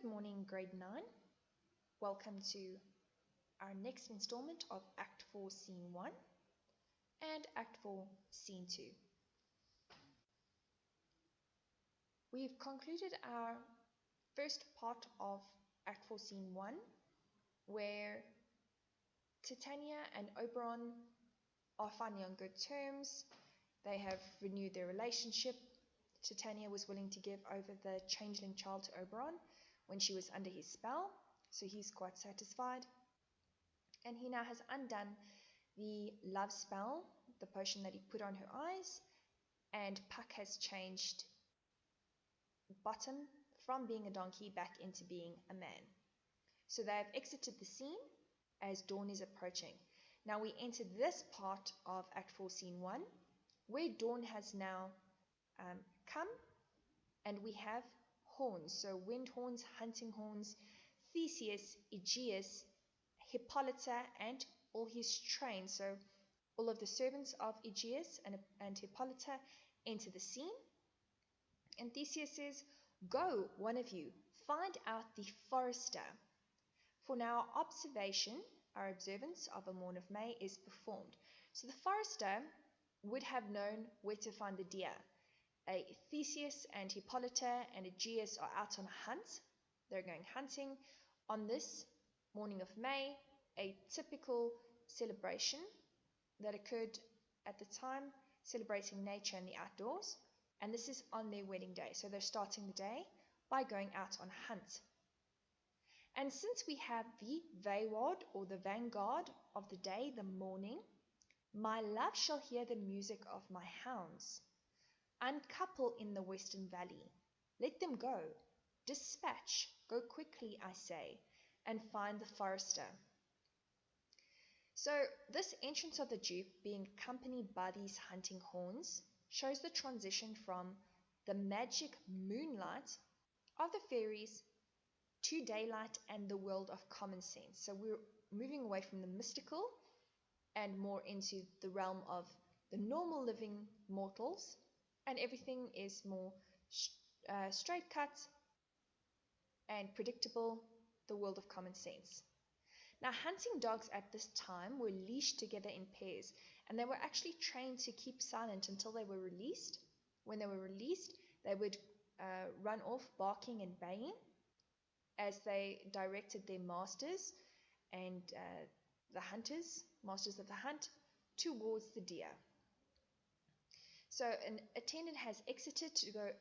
Good morning, grade 9. Welcome to our next installment of Act 4, Scene 1 and Act 4, Scene 2. We've concluded our first part of Act 4, Scene 1, where Titania and Oberon are finally on good terms. They have renewed their relationship. Titania was willing to give over the changeling child to Oberon when she was under his spell, so he's quite satisfied. And he now has undone the love spell, the potion that he put on her eyes, and Puck has changed Bottom from being a donkey back into being a man. So they have exited the scene as dawn is approaching. Now we enter this part of Act 4, Scene 1, where dawn has now come, and we have horns, so wind horns, hunting horns, Theseus, Aegeus, Hippolyta, and all his train. So all of the servants of Aegeus and Hippolyta enter the scene. And Theseus says, "Go, one of you, find out the forester. For now our observation, our observance of a morn of May is performed." So the forester would have known where to find the deer. Theseus and Hippolyta and Aegeus are out on a hunt. They're going hunting on this morning of May, a typical celebration that occurred at the time, celebrating nature and the outdoors. And this is on their wedding day. So they're starting the day by going out on a hunt. And since we have the Vayward, or the vanguard of the day, the morning, my love shall hear the music of my hounds. Uncouple in the western valley. Let them go. Dispatch. Go quickly, I say, and find the forester. So this entrance of the Duke, being accompanied by these hunting horns, shows the transition from the magic moonlight of the fairies to daylight and the world of common sense. So we're moving away from the mystical and more into the realm of the normal living mortals, and everything is more straight cut and predictable, the world of common sense. Now, hunting dogs at this time were leashed together in pairs, and they were actually trained to keep silent until they were released. When they were released, they would run off barking and baying as they directed their masters and the hunters, masters of the hunt, towards the deer. So an attendant has exited to go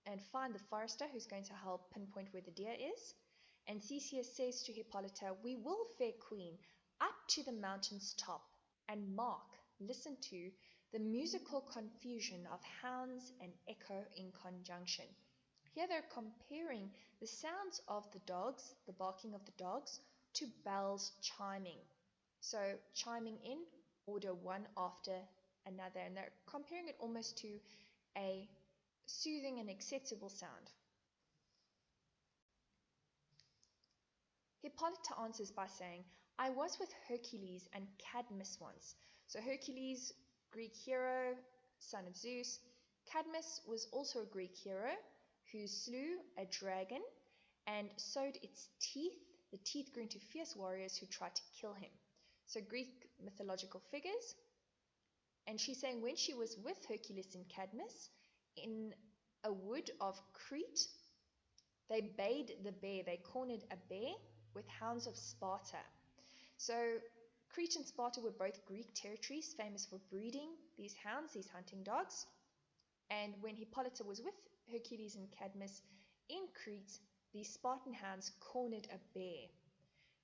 and find the forester who's going to help pinpoint where the deer is. And Theseus says to Hippolyta, "We will, fair queen, up to the mountain's top, and mark, listen to, the musical confusion of hounds and echo in conjunction." Here they're comparing the sounds of the dogs, the barking of the dogs, to bells chiming. So chiming in order one after another, and they're comparing it almost to a soothing and acceptable sound. Hippolyta answers by saying, "I was with Hercules and Cadmus once." So Hercules, Greek hero, son of Zeus. Cadmus was also a Greek hero who slew a dragon and sowed its teeth. The teeth grew into fierce warriors who tried to kill him. So Greek mythological figures. And she's saying when she was with Hercules and Cadmus in a wood of Crete, they bayed the bear, they cornered a bear with hounds of Sparta. So Crete and Sparta were both Greek territories famous for breeding these hounds, these hunting dogs. And when Hippolyta was with Hercules and Cadmus in Crete, these Spartan hounds cornered a bear.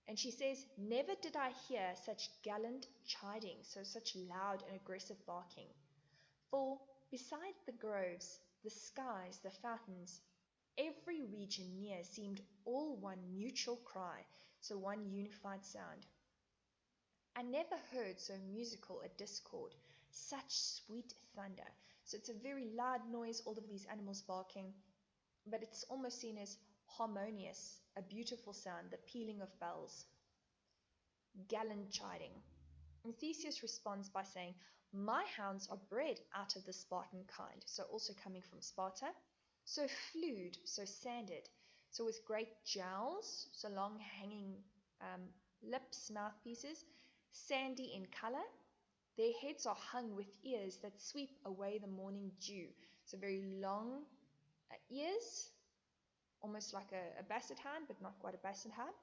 And she says, "Never did I hear such gallant chiding," so such loud and aggressive barking. "For beside the groves, the skies, the fountains, every region near seemed all one mutual cry," so one unified sound. "I never heard so musical a discord, such sweet thunder." So it's a very loud noise, all of these animals barking, but it's almost seen as harmonious, a beautiful sound, the pealing of bells. Gallant chiding. And Theseus responds by saying, "My hounds are bred out of the Spartan kind," so also coming from Sparta, "so flued, so sanded, So with great jowls, so long hanging lips, mouthpieces, sandy in color. Their heads are hung with ears that sweep away the morning dew. So very long ears, almost like a basset hound, but not quite a basset hound.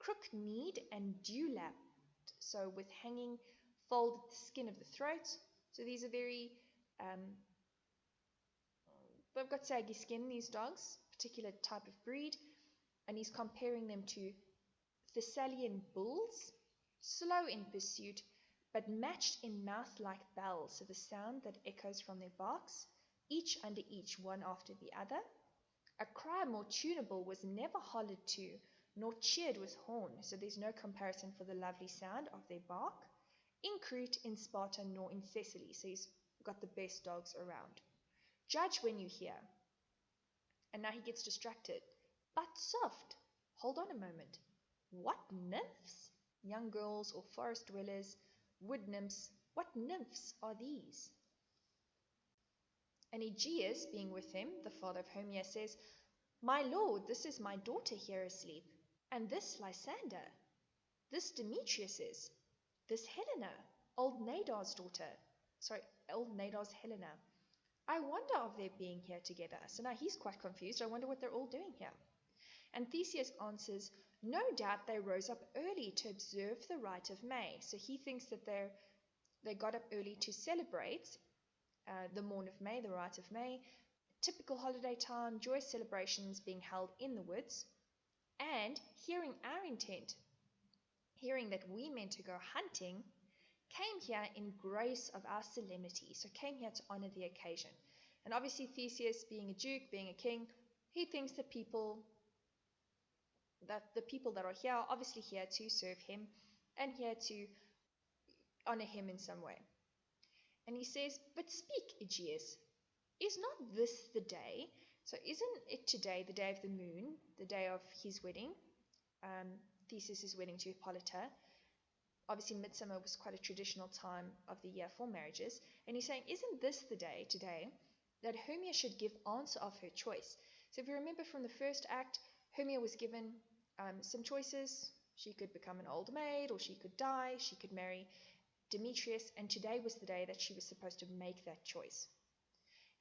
Crook-kneed and dew-lapped, so with hanging folded skin of the throat. So these are very, they've got saggy skin, these dogs, particular type of breed. And he's comparing them to Thessalian bulls, slow in pursuit, but matched in mouth-like bells, so the sound that echoes from their barks, each under each, one after the other. A cry more tunable was never hollered to, nor cheered with horn, so there's no comparison for the lovely sound of their bark, in Crete, in Sparta, nor in Thessaly, so he's got the best dogs around. Judge when you hear. And now he gets distracted. But soft. Hold on a moment. What nymphs? Young girls or forest dwellers, wood nymphs. What nymphs are these? And Aegeus, being with him, the father of Hermia, says, My lord, this is my daughter here asleep, and this Lysander, this Demetrius's, this Helena, old Nadar's daughter. Sorry, old Nadar's Helena. I wonder of their being here together. So now he's quite confused. I wonder what they're all doing here. And Theseus answers, no doubt they rose up early to observe the rite of May. So he thinks that they got up early to celebrate the morn of May, the rite of May, typical holiday time, joyous celebrations being held in the woods, and hearing our intent, hearing that we meant to go hunting, came here in grace of our solemnity, so came here to honor the occasion. And obviously Theseus, being a duke, being a king, he thinks that the people that are here are obviously here to serve him and here to honor him in some way. And he says, but speak, Aegeus, is not this the day? So isn't it today the day of the moon, the day of his wedding? Theseus' wedding to Hippolyta. Obviously, Midsummer was quite a traditional time of the year for marriages. And he's saying, isn't this the day today that Hermia should give answer of her choice? So if you remember from the first act, Hermia was given some choices. She could become an old maid, or she could die, she could marry Demetrius, and today was the day that she was supposed to make that choice.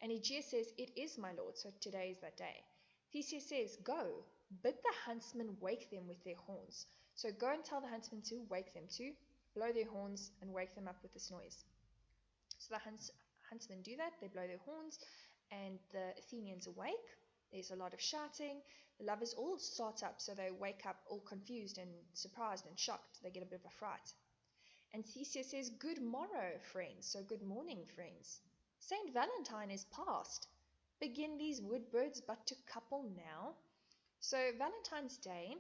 And Aegeus says, it is, my lord, so today is that day. Theseus says, go, bid the huntsmen wake them with their horns. So go and tell the huntsmen to wake them, to blow their horns and wake them up with this noise. So the huntsmen do that, they blow their horns, and the Athenians awake. There's a lot of shouting. The lovers all start up, so they wake up all confused and surprised and shocked. They get a bit of a fright. And Theseus says, good morrow, friends, so good morning, friends. Saint Valentine is past. Begin these wood birds but to couple now. So Valentine's Day,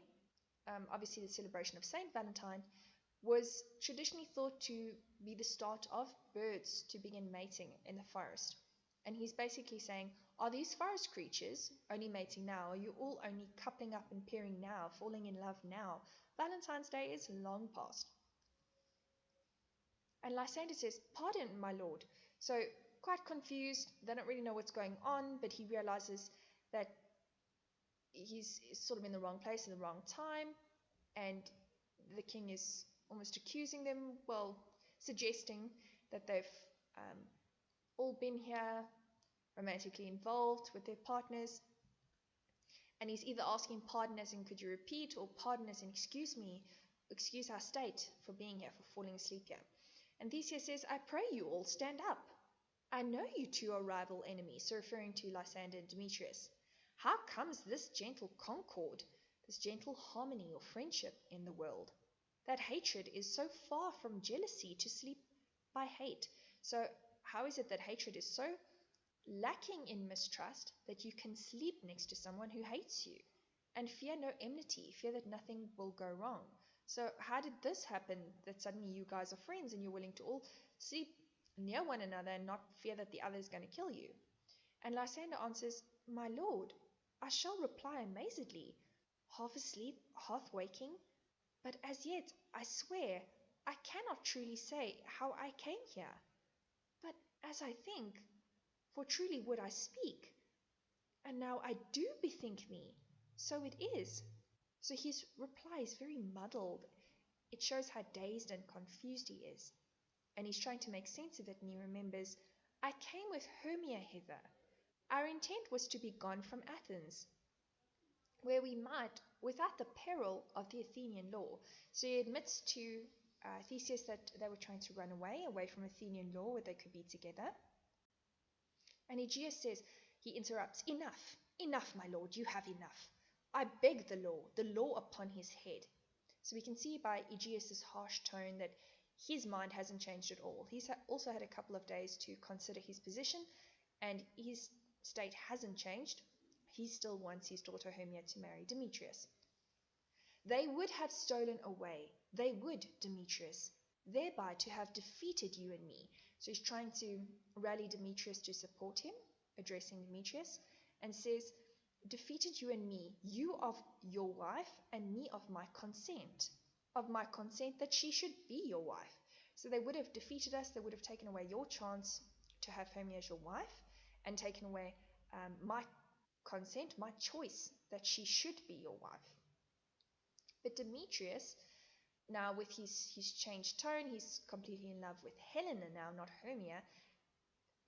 obviously the celebration of Saint Valentine, was traditionally thought to be the start of birds to begin mating in the forest. And he's basically saying, are these forest creatures only mating now? Are you all only coupling up and pairing now, falling in love now? Valentine's Day is long past. And Lysander says, pardon, my lord. So quite confused, they don't really know what's going on, but he realizes that he's sort of in the wrong place at the wrong time, and the king is almost accusing them, well, suggesting that they've all been here romantically involved with their partners, and he's either asking pardon as in could you repeat, or pardon as in excuse me, excuse our state for being here, for falling asleep here. And Theseus says, I pray you all stand up. I know you two are rival enemies, so referring to Lysander and Demetrius. How comes this gentle concord, this gentle harmony or friendship in the world? That hatred is so far from jealousy to sleep by hate. So how is it that hatred is so lacking in mistrust that you can sleep next to someone who hates you and fear no enmity, fear that nothing will go wrong? So how did this happen, that suddenly you guys are friends and you're willing to all sleep near one another and not fear that the other is going to kill you? And Lysander answers, my lord, I shall reply amazedly, half asleep, half waking, but as yet, I swear, I cannot truly say how I came here. But as I think, for truly would I speak, and now I do bethink me, So it is. So his reply is very muddled. It shows how dazed and confused he is. And he's trying to make sense of it, and he remembers, I came with Hermia hither. Our intent was to be gone from Athens, where we might, without the peril of the Athenian law. So he admits to Theseus that they were trying to run away from Athenian law where they could be together. And Aegeus says, he interrupts, enough, enough, my lord, you have enough. I beg the law upon his head. So we can see by Aegeus's harsh tone that his mind hasn't changed at all. He's also had a couple of days to consider his position, and his state hasn't changed. He still wants his daughter Hermia to marry Demetrius. They would have stolen away, they would, Demetrius, thereby to have defeated you and me. So he's trying to rally Demetrius to support him, addressing Demetrius, and says, defeated you and me, you of your wife, and me of my consent that she should be your wife. So they would have defeated us, they would have taken away your chance to have Hermia as your wife, and taken away my consent, my choice that she should be your wife. But Demetrius, now with his changed tone, he's completely in love with Helena now, not Hermia,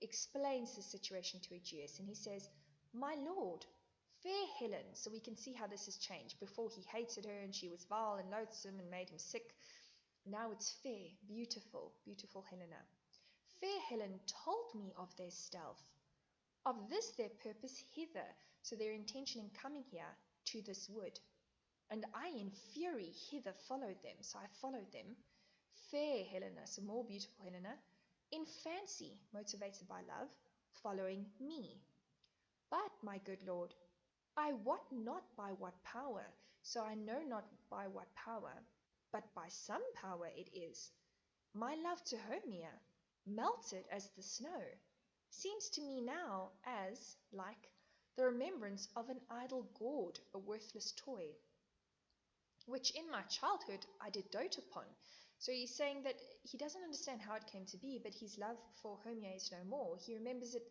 explains the situation to Aegeus, and he says, my lord, fair Helen. So we can see how this has changed. Before he hated her and she was vile and loathsome and made him sick. Now it's fair, beautiful, beautiful Helena. Fair Helen told me of their stealth, of this their purpose hither, so their intention in coming here to this wood. And I in fury hither followed them, so I followed them. Fair Helena, so more beautiful Helena, in fancy, motivated by love, following me. But, my good lord, I wot not by what power, so I know not by what power, but by some power it is. My love to Hermia, melted as the snow, seems to me now as, like, the remembrance of an idle gaud, a worthless toy, which in my childhood I did dote upon. So he's saying that he doesn't understand how it came to be, but his love for Hermia is no more. He remembers it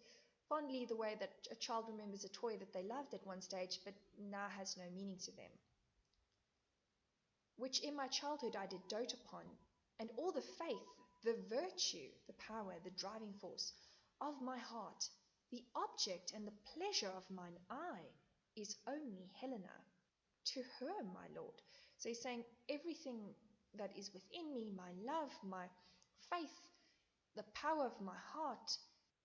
fondly the way that a child remembers a toy that they loved at one stage, but now has no meaning to them. Which in my childhood I did dote upon, and all the faith, the virtue, the power, the driving force of my heart, the object and the pleasure of mine eye, is only Helena. To her, my lord. So he's saying everything that is within me, my love, my faith, the power of my heart,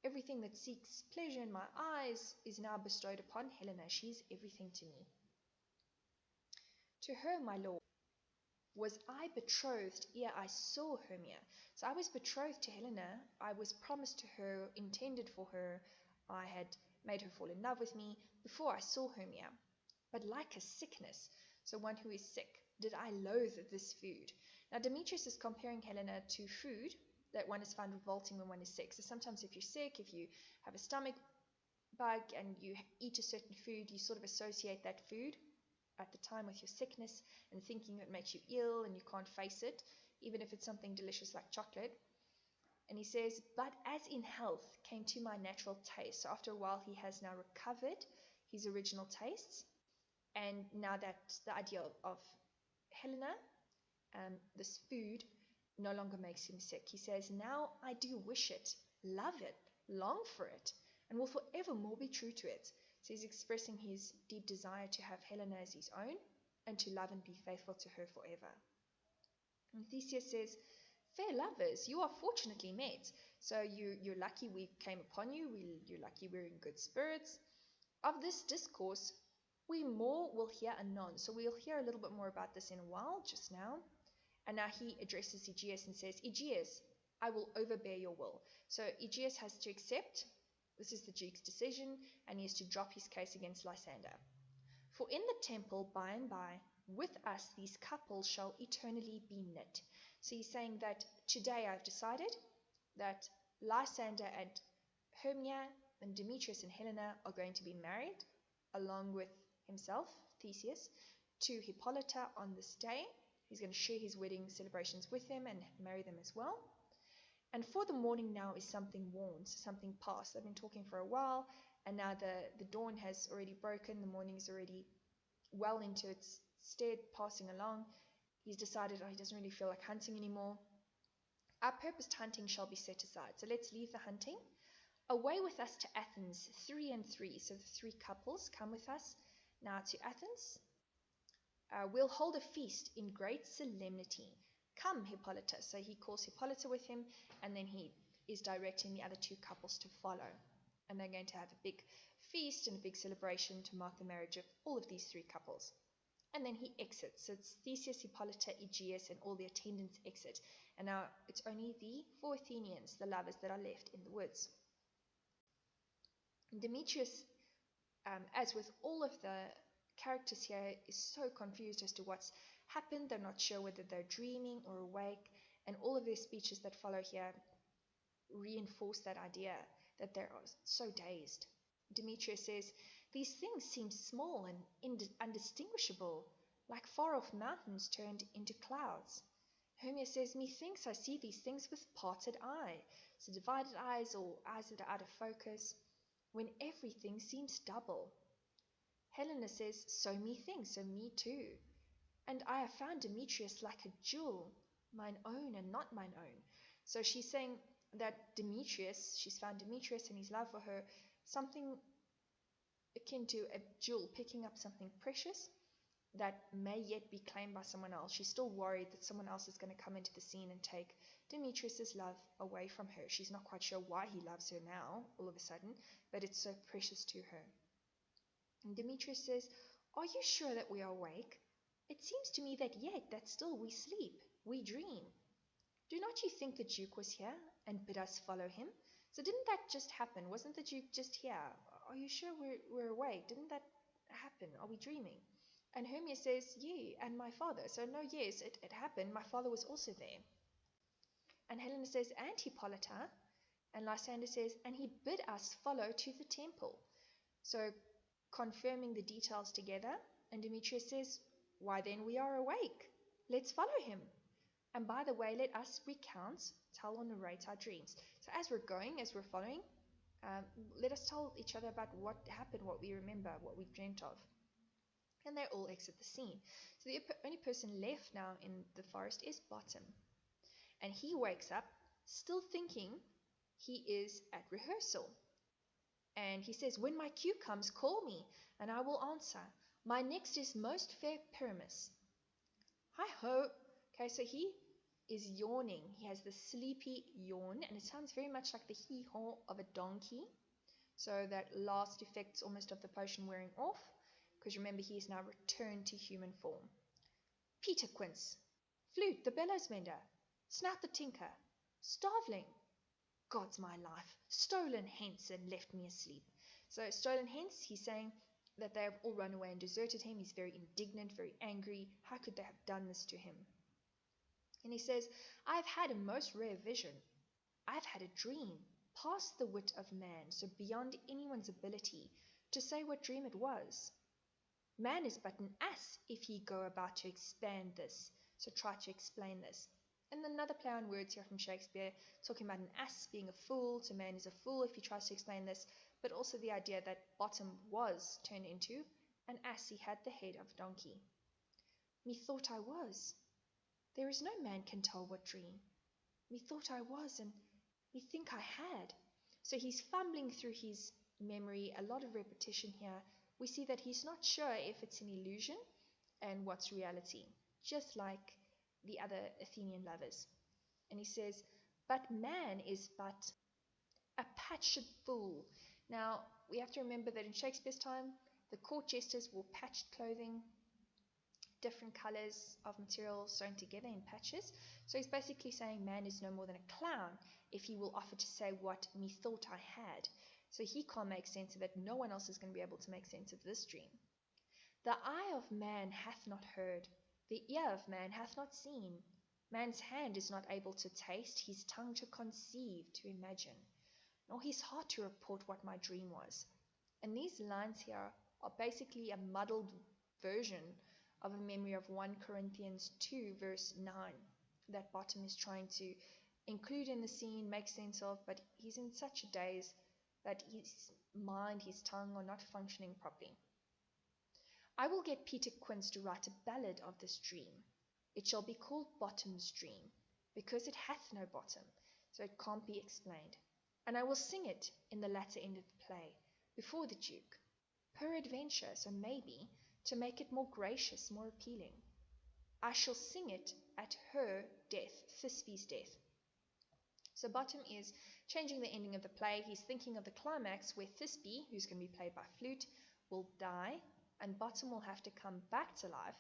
everything that seeks pleasure in my eyes is now bestowed upon Helena. She's everything to me. To her, my lord, was I betrothed ere I saw Hermia. So I was betrothed to Helena. I was promised to her, intended for her. I had made her fall in love with me before I saw Hermia. But like a sickness, so one who is sick, did I loathe this food. Now Demetrius is comparing Helena to food that one is found revolting when one is sick. So sometimes if you're sick, if you have a stomach bug and you eat a certain food, you sort of associate that food at the time with your sickness and thinking it makes you ill and you can't face it, even if it's something delicious like chocolate. And he says, but as in health came to my natural taste. So after a while he has now recovered his original tastes. And now that the idea of Helena, this food, no longer makes him sick. He says, now I do wish it, love it, long for it, and will forevermore be true to it. So he's expressing his deep desire to have Helena as his own and to love and be faithful to her forever. And Theseus says, fair lovers, you are fortunately met. So you're lucky we came upon you. You're lucky we're in good spirits. Of this discourse, we more will hear anon. So we'll hear a little bit more about this in a while, just now. And now he addresses Aegeus and says, Aegeus, I will overbear your will. So Aegeus has to accept, this is the Duke's decision, and he has to drop his case against Lysander. For in the temple, by and by, with us these couples shall eternally be knit. So he's saying that today I've decided that Lysander and Hermia and Demetrius and Helena are going to be married, along with himself, Theseus, to Hippolyta on this day. He's going to share his wedding celebrations with them and marry them as well. And for the morning now is something worn, so something past. They've been talking for a while, and now the dawn has already broken, the morning is already well into its stead, passing along. He's decided he doesn't really feel like hunting anymore. Our purposed hunting shall be set aside. So let's leave the hunting. Away with us to Athens, 3 and 3. So the 3 couples come with us now to Athens. We'll hold a feast in great solemnity. Come, Hippolyta. So he calls Hippolyta with him, and then he is directing the other 2 couples to follow. And they're going to have a big feast and a big celebration to mark the marriage of all of these 3 couples. And then he exits. So it's Theseus, Hippolyta, Aegeus, and all the attendants exit. And now it's only the 4 Athenians, the lovers, that are left in the woods. Demetrius, as with all of the characters here, is so confused as to what's happened. They're not sure whether they're dreaming or awake, and all of their speeches that follow here reinforce that idea that they're so dazed. Demetrius says, "These things seem small and undistinguishable, like far-off mountains turned into clouds." Hermias says, "Methinks I see these things with parted eye." So divided eyes, or eyes that are out of focus, when everything seems double. Helena says, "So methinks, so me too. And I have found Demetrius like a jewel, mine own and not mine own." So she's saying that she's found Demetrius and his love for her, something akin to a jewel, picking up something precious that may yet be claimed by someone else. She's still worried that someone else is going to come into the scene and take Demetrius's love away from her. She's not quite sure why he loves her now, all of a sudden, but it's so precious to her. And Demetrius says, "Are you sure that we are awake? It seems to me that still we sleep, we dream. Do not you think the Duke was here and bid us follow him? So didn't that just happen? Wasn't the Duke just here? Are you sure we're awake? Didn't that happen? Are we dreaming?" And Hermia says, "Yea, and my father." So no, yes, it happened. My father was also there. And Helena says, "And Hippolyta." And Lysander says, "And he bid us follow to the temple." So confirming the details together. And Demetrius says, "Why then we are awake. Let's follow him. And by the way, let us recount, tell or narrate our dreams." So as we're following, let us tell each other about what happened, what we remember, what we dreamt of. And they all exit the scene. So the only person left now in the forest is Bottom. And he wakes up still thinking he is at rehearsal. And he says, "When my cue comes, call me, and I will answer. My next is most fair Pyramus." Hi-ho. Okay, so he is yawning. He has the sleepy yawn, and it sounds very much like the hee-haw of a donkey. So that last effects almost of the potion wearing off, because remember, he is now returned to human form. Peter Quince, Flute the bellows mender, Snout the tinker, Starveling, God's my life, stolen hence and left me asleep. So stolen hence, he's saying that they have all run away and deserted him. He's very indignant, very angry. How could they have done this to him? And he says, "I've had a most rare vision. I've had a dream, past the wit of man, so beyond anyone's ability to say what dream it was. Man is but an ass if he go about to expand this, so try to explain this." And another play on words here from Shakespeare, talking about an ass being a fool, so man is a fool if he tries to explain this, but also the idea that Bottom was turned into an ass. He had the head of a donkey. "Methought I was. There is no man can tell what dream. Methought I was, and methink I had." So he's fumbling through his memory, a lot of repetition here. We see that he's not sure if it's an illusion and what's reality, just like the other Athenian lovers. And he says, "But man is but a patched fool." Now, we have to remember that in Shakespeare's time, the court jesters wore patched clothing, different colors of material sewn together in patches. So he's basically saying man is no more than a clown if he will offer to say what methought I had. So he can't make sense of it. No one else is going to be able to make sense of this dream. "The eye of man hath not heard, the ear of man hath not seen. Man's hand is not able to taste, his tongue to conceive, to imagine, nor his heart to report what my dream was." And these lines here are basically a muddled version of a memory of 1 Corinthians 2 verse 9 that Bottom is trying to include in the scene, make sense of, but he's in such a daze that his mind, his tongue are not functioning properly. I will get Peter Quince to write a ballad of this dream. It shall be called Bottom's Dream, because it hath no bottom, so it can't be explained. And I will sing it in the latter end of the play, before the Duke, peradventure, so maybe, to make it more gracious, more appealing. I shall sing it at her death, Thisbe's death. So Bottom is changing the ending of the play. He's thinking of the climax where Thisbe, who's going to be played by Flute, will die, and Bottom will have to come back to life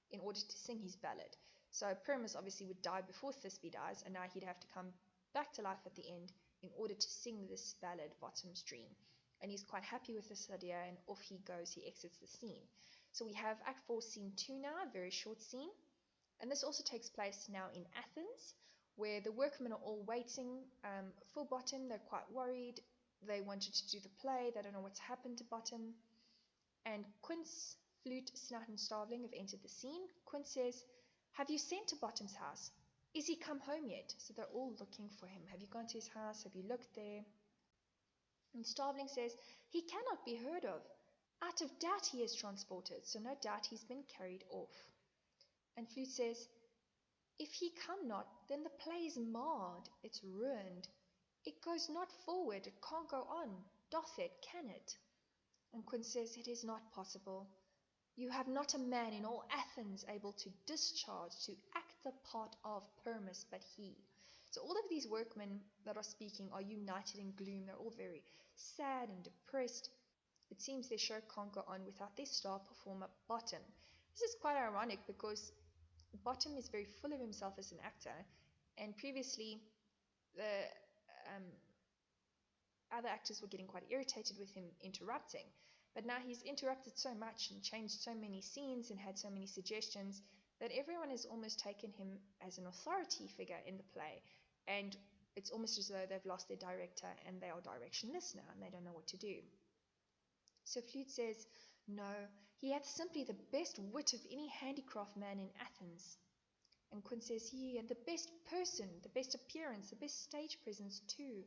in order to sing his ballad. So Pyramus obviously would die before Thisbe dies, and now he'd have to come back to life at the end in order to sing this ballad, Bottom's Dream. And he's quite happy with this idea, and off he goes, he exits the scene. So we have Act 4, Scene 2 now, a very short scene. And this also takes place now in Athens, where the workmen are all waiting for Bottom. They're quite worried. They wanted to do the play. They don't know what's happened to Bottom. And Quince, Flute, Snout, and Starveling have entered the scene. Quince says, "Have you sent to Bottom's house? Is he come home yet?" So they're all looking for him. "Have you gone to his house? Have you looked there?" And Starveling says, "He cannot be heard of. Out of doubt he is transported, so no doubt he's been carried off." And Flute says, "If he come not, then the play is marred, it's ruined. It goes not forward, it can't go on, doth it, can it?" And Quince says, "It is not possible. You have not a man in all Athens able to discharge, to act the part of Pyramus, but he." So all of these workmen that are speaking are united in gloom. They're all very sad and depressed. It seems their show can't go on without their star performer, Bottom. This is quite ironic because Bottom is very full of himself as an actor, and previously the other actors were getting quite irritated with him interrupting. But now he's interrupted so much and changed so many scenes and had so many suggestions that everyone has almost taken him as an authority figure in the play. And it's almost as though they've lost their director and they are directionless now and they don't know what to do. So Flute says, "No, he hath simply the best wit of any handicraft man in Athens." And Quince says, "Yea, and the best person, the best appearance, the best stage presence too.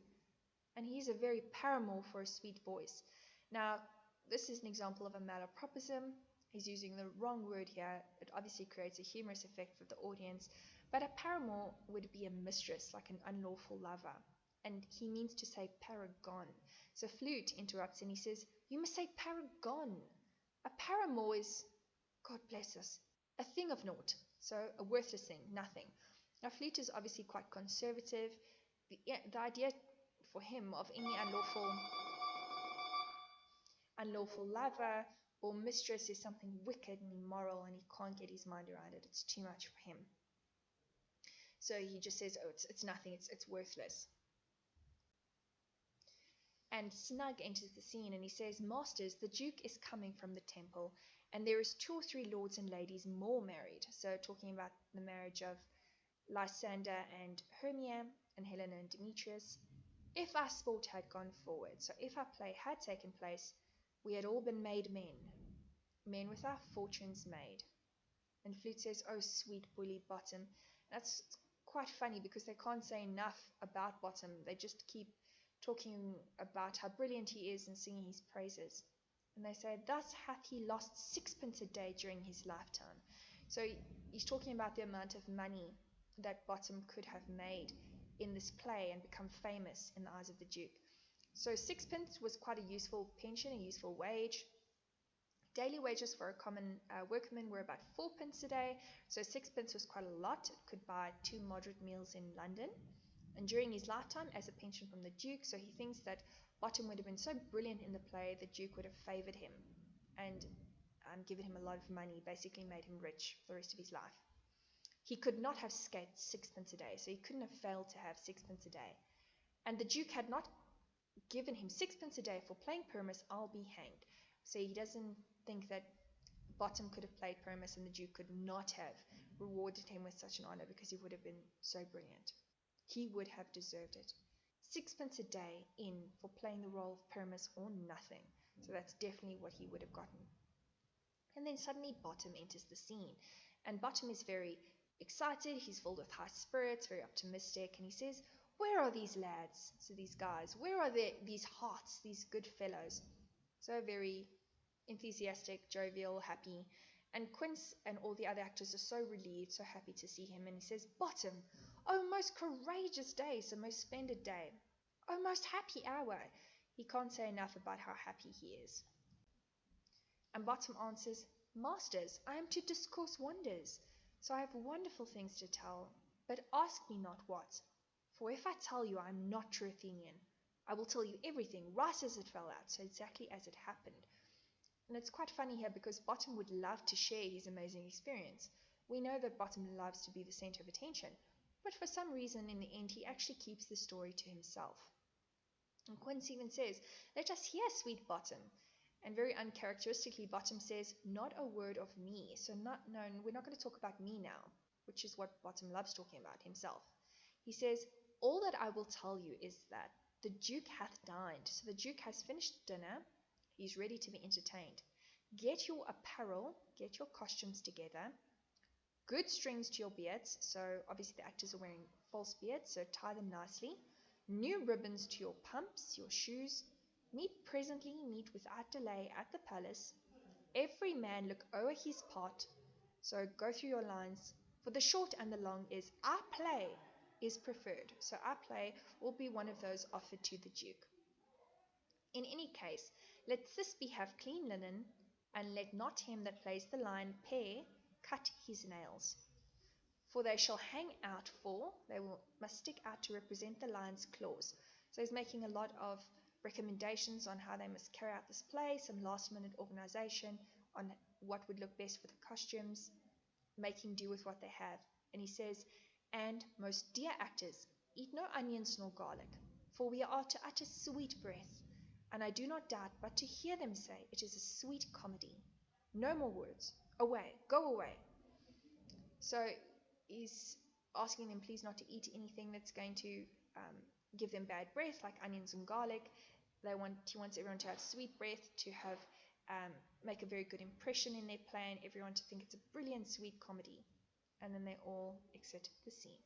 And he is a very paramour for a sweet voice." Now, this is an example of a malapropism. He's using the wrong word here. It obviously creates a humorous effect for the audience. But a paramour would be a mistress, like an unlawful lover. And he means to say paragon. So Flute interrupts and he says, "You must say paragon. A paramour is, God bless us, a thing of naught. So a worthless thing, nothing." Now Flute is obviously quite conservative. The idea for him of any unlawful lover or mistress is something wicked and immoral, and he can't get his mind around it. It's too much for him. So he just says, "Oh, it's nothing, it's worthless." And Snug enters the scene and he says, "Masters, the Duke is coming from the temple, and there is 2 or 3 lords and ladies more married." So talking about the marriage of Lysander and Hermia and Helena and Demetrius. "If our sport had gone forward, so if our play had taken place, we had all been made men with our fortunes made." And Flute says, "Oh, sweet bully Bottom." That's quite funny because they can't say enough about Bottom. They just keep talking about how brilliant he is and singing his praises. And they say, "Thus hath he lost 6pence a day during his lifetime." So he's talking about the amount of money that Bottom could have made in this play and become famous in the eyes of the Duke. So 6pence was quite a useful pension, a useful wage. Daily wages for a common workman were about 4pence a day, so 6pence was quite a lot. It could buy 2 moderate meals in London. And during his lifetime, as a pension from the Duke, so he thinks that Bottom would have been so brilliant in the play, the Duke would have favoured him and given him a lot of money, basically made him rich for the rest of his life. He could not have scaped 6pence a day, so he couldn't have failed to have 6pence a day. And the Duke had not given him 6pence a day for playing Pyramus, I'll be hanged. So he doesn't think that Bottom could have played Pyramus and the Duke could not have rewarded him with such an honour because he would have been so brilliant. He would have deserved it. 6pence a day in for playing the role of Pyramus or nothing. So that's definitely what he would have gotten. And then suddenly Bottom enters the scene. And Bottom is very excited. He's filled with high spirits, very optimistic. And he says, "Where are these lads?" So these guys. "Where are these hearts, these good fellows?" So very enthusiastic, jovial, happy. And Quince and all the other actors are so relieved, so happy to see him. And he says, Bottom, oh, most courageous day, so most splendid day. Oh, most happy hour. He can't say enough about how happy he is. And Bottom answers, Masters, I am to discourse wonders, so I have wonderful things to tell, but ask me not what. For if I tell you I am not true Athenian, I will tell you everything right as it fell out, so exactly as it happened. And it's quite funny here because Bottom would love to share his amazing experience. We know that Bottom loves to be the center of attention, but for some reason in the end he actually keeps the story to himself. And Quince even says, Let us hear, sweet Bottom. And very uncharacteristically, Bottom says, Not a word of me. So we're not going to talk about me now, which is what Bottom loves talking about himself. He says, All that I will tell you is that the Duke hath dined. So the Duke has finished dinner. He's ready to be entertained. Get your apparel, get your costumes together. Good strings to your beards. So obviously the actors are wearing false beards, so tie them nicely. New ribbons to your pumps, your shoes. Meet presently, meet without delay at the palace. Every man look o'er his part. So go through your lines. For the short and the long is I play is preferred. So I play will be one of those offered to the Duke. In any case, let Thisbe have clean linen, and let not him that plays the line pare cut his nails. For they shall hang out must stick out to represent the lion's claws. So he's making a lot of recommendations on how they must carry out this play, some last minute organization on what would look best for the costumes, making do with what they have. And he says, And most dear actors, eat no onions nor garlic, for we are to utter sweet breath, and I do not doubt but to hear them say it is a sweet comedy. No more words. Away, go away. So he's asking them please not to eat anything that's going to give them bad breath, like onions and garlic. He wants everyone to have sweet breath, to have make a very good impression in their play, and everyone to think it's a brilliant, sweet comedy. And then they all exit the scene.